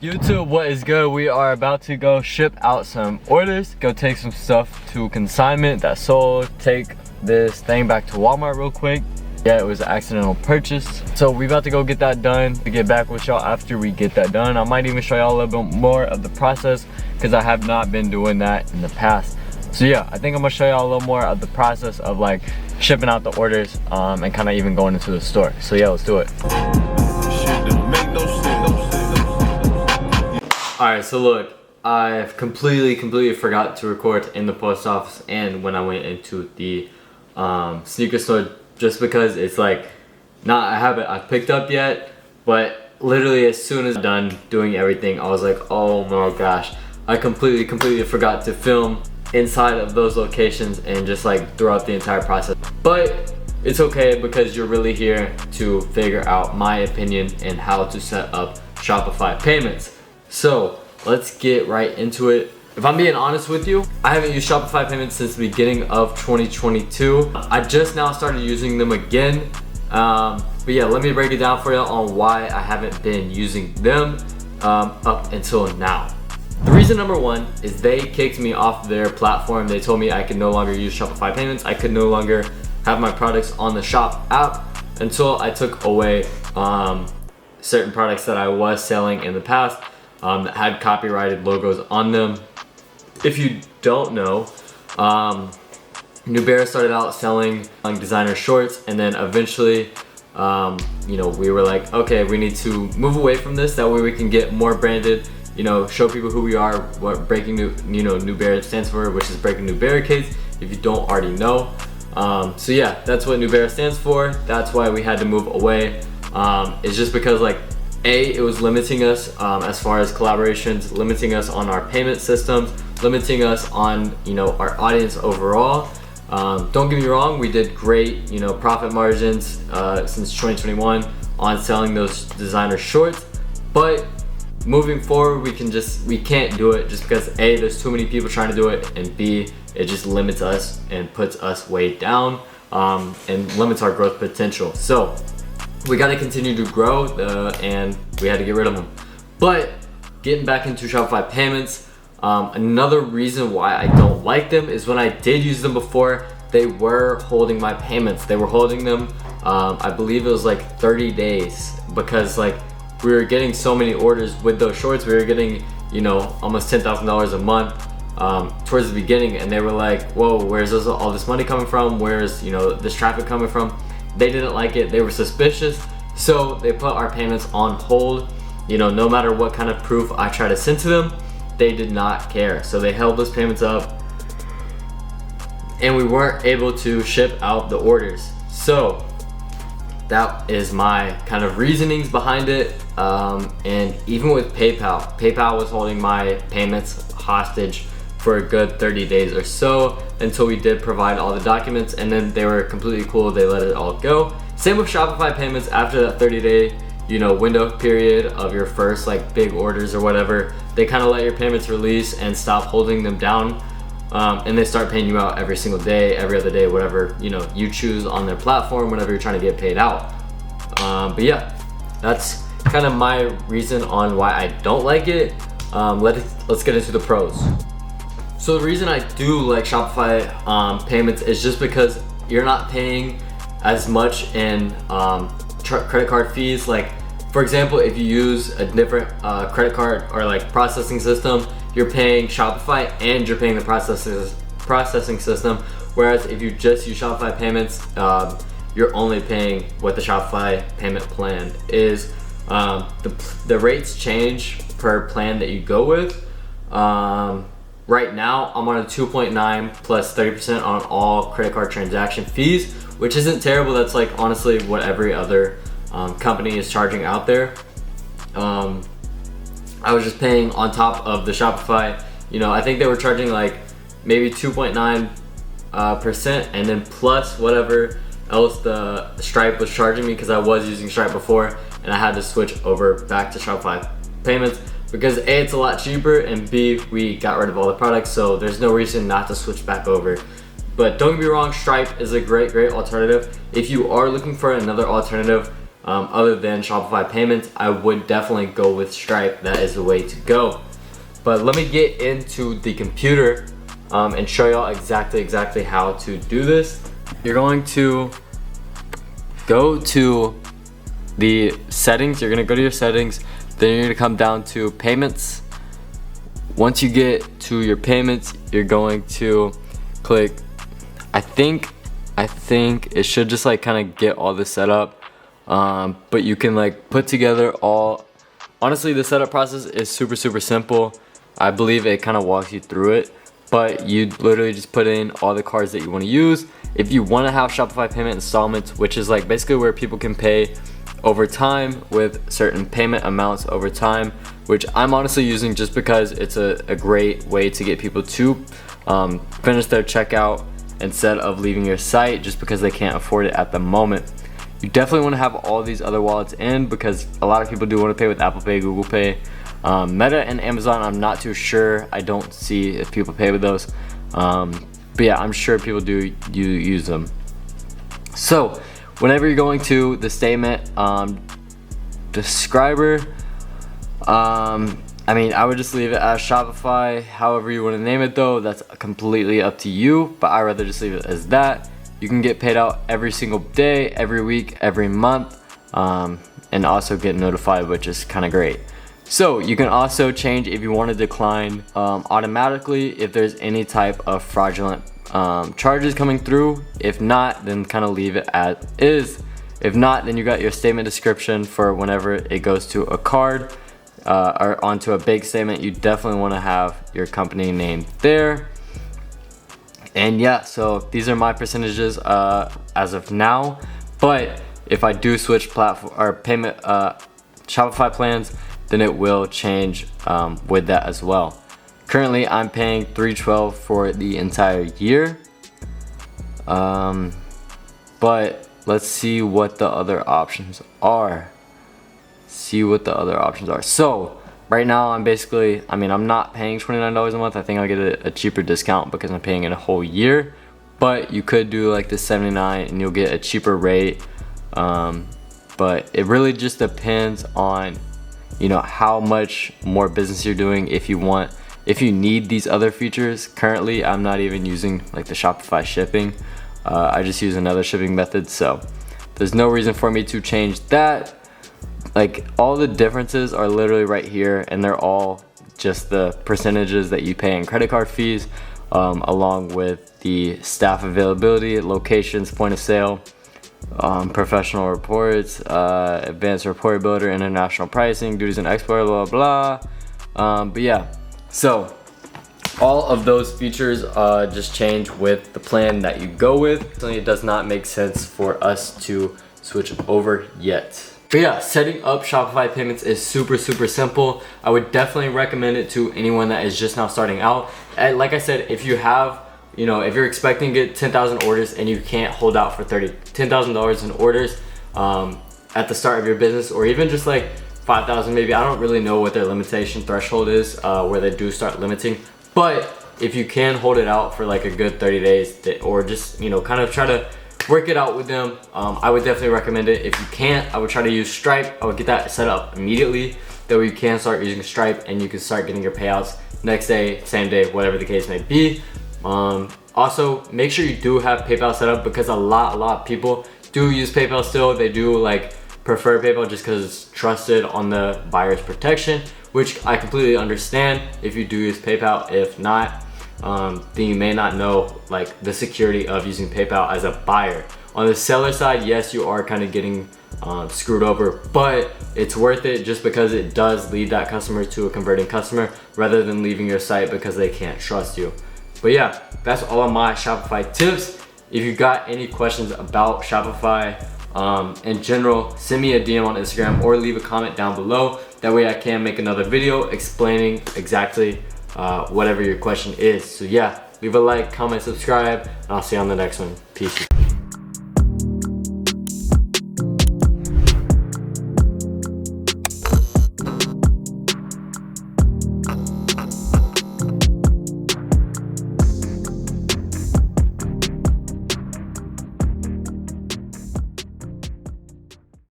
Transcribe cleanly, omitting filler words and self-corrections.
YouTube, what is good? We are about to go ship out some orders, go take some stuff to consignment that's sold, take this thing back to Walmart real quick. Yeah, it was an accidental purchase. So we about to go get that done to get back with y'all after we get that done. I might even show y'all a little bit more of the process because I have not been doing that in the past. So yeah, I think I'm gonna show y'all a little more of the process of like shipping out the orders and kind of even going into the store. So yeah, let's do it. Alright, so look, I've completely forgot to record in the post office and when I went into the sneaker store, just because it's like not a habit I've picked up yet, but literally as soon as I'm done doing everything, I was like, oh my gosh, I completely forgot to film inside of those locations and just like throughout the entire process. But it's okay because you're really here to figure out my opinion and how to set up Shopify payments. So let's get right into it. If I'm being honest with you, I haven't used Shopify payments since the beginning of 2022. I just now started using them again. But yeah, let me break it down for you on why I haven't been using them up until now. The reason number one is they kicked me off their platform. They told me I could no longer use Shopify payments. I could no longer have my products on the shop app until I took away certain products that I was selling in the past that had copyrighted logos on them. If you don't know, NewBara started out selling designer shorts, and then eventually you know, we were like, okay, we need to move away from this, that way we can get more branded, you know, show people who we are, what breaking new, you know, NewBara stands for, which is breaking new barricades, if you don't already know. So yeah, that's what NewBara stands for. That's why we had to move away. It's just because like it was limiting us as far as collaborations, limiting us on our payment systems, limiting us on, you know, our audience overall. Don't get me wrong, we did great, you know, profit margins since 2021 on selling those designer shorts, but moving forward we can't do it just because A, there's too many people trying to do it, and B, it just limits us and puts us way down and limits our growth potential. So we got to continue to grow and we had to get rid of them. But getting back into Shopify payments, another reason why I don't like them is when I did use them before, they were holding my payments. They were holding them, I believe it was like 30 days, because like we were getting so many orders with those shorts. We were getting, you know, almost $10,000 a month towards the beginning, and they were like, whoa, where's all this money coming from? Where's, you know, this traffic coming from? They didn't like it. They were suspicious, so they put our payments on hold. You know, no matter what kind of proof I try to send to them, they did not care. So they held those payments up and we weren't able to ship out the orders. So that is my kind of reasonings behind it. And even with PayPal was holding my payments hostage for a good 30 days or so until we did provide all the documents, and then they were completely cool. They let it all go. Same with Shopify payments. After that 30-day, you know, window period of your first like big orders or whatever, they kind of let your payments release and stop holding them down, and they start paying you out every single day, every other day, whatever, you know, you choose on their platform whenever you're trying to get paid out. But yeah, that's kind of my reason on why I don't like it. Let's get into the pros. So the reason I do like Shopify payments is just because you're not paying as much in credit card fees. Like, for example, if you use a different credit card or like processing system, you're paying Shopify and you're paying the processing system. Whereas if you just use Shopify payments, you're only paying what the Shopify payment plan is. The rates change per plan that you go with. Right now, I'm on a 2.9 plus 30% on all credit card transaction fees, which isn't terrible. That's like honestly what every other company is charging out there. I was just paying on top of the Shopify, you know, I think they were charging like maybe 2.9% and then plus whatever else the Stripe was charging me, because I was using Stripe before and I had to switch over back to Shopify payments because A, it's a lot cheaper, and B, we got rid of all the products, so there's no reason not to switch back over. But don't get me wrong, Stripe is a great alternative. If you are looking for another alternative other than Shopify Payments, I would definitely go with Stripe. That is the way to go. But let me get into the computer and show y'all exactly how to do this. You're going to go to the settings. You're gonna go to your settings, then you're gonna come down to payments. Once you get to your payments, you're going to click, I think it should just like kind of get all this set up, but you can like put together all. Honestly, the setup process is super simple. I believe it kind of walks you through it, but you literally just put in all the cards that you want to use. If you want to have Shopify payment installments, which is like basically where people can pay over time with certain payment amounts over time, which I'm honestly using just because it's a great way to get people to finish their checkout instead of leaving your site just because they can't afford it at the moment. You definitely want to have all these other wallets in because a lot of people do want to pay with Apple Pay, Google Pay, Meta and Amazon. I'm not too sure. I don't see if people pay with those, but yeah, I'm sure people do use them. So whenever you're going to the statement describer, I mean, I would just leave it as Shopify. However you want to name it though, that's completely up to you, but I'd rather just leave it as that. You can get paid out every single day, every week, every month, and also get notified, which is kind of great. So you can also change if you want to decline automatically if there's any type of fraudulent charges coming through. If not, then kind of leave it as is. If not, then you got your statement description for whenever it goes to a card or onto a bank statement. You definitely want to have your company name there. And yeah, so these are my percentages as of now. But if I do switch platform or payment Shopify plans, then it will change with that as well. Currently, I'm paying $312 for the entire year. But let's see what the other options are. So right now I'm basically, I'm not paying $29 a month. I think I'll get a cheaper discount because I'm paying it a whole year. But you could do like the $79 and you'll get a cheaper rate. But it really just depends on, how much more business you're doing. If you need these other features. Currently, I'm not even using like the Shopify shipping. I just use another shipping method. So there's no reason for me to change that. Like all the differences are literally right here, and they're all just the percentages that you pay in credit card fees, along with the staff availability, locations, point of sale, professional reports, advanced report builder, international pricing, duties and export, blah blah. But yeah, so all of those features just change with the plan that you go with. So it does not make sense for us to switch over yet. But yeah, setting up Shopify payments is super simple. I would definitely recommend it to anyone that is just now starting out. And like I said, if you have, if you're expecting to get 10,000 orders and you can't hold out for $10,000 in orders at the start of your business, or even just like 5,000 maybe, I don't really know what their limitation threshold is, where they do start limiting. But if you can hold it out for like a good 30 days, or just, kind of try to work it out with them, I would definitely recommend it. If you can't, I would try to use Stripe. I would get that set up immediately. That way you can start using Stripe and you can start getting your payouts next day, same day, whatever the case may be. Also, make sure you do have PayPal set up, because a lot of people do use PayPal still. They do like prefer PayPal just because it's trusted on the buyer's protection, which I completely understand if you do use PayPal. If not, then you may not know like the security of using PayPal as a buyer. On the seller side, yes, you are kind of getting screwed over, but it's worth it just because it does lead that customer to a converting customer rather than leaving your site because they can't trust you. But yeah, that's all of my Shopify tips. If you got any questions about Shopify in general, send me a DM on Instagram or leave a comment down below. That way I can make another video explaining exactly whatever your question is. So yeah, leave a like, comment, subscribe, and I'll see you on the next one. Peace.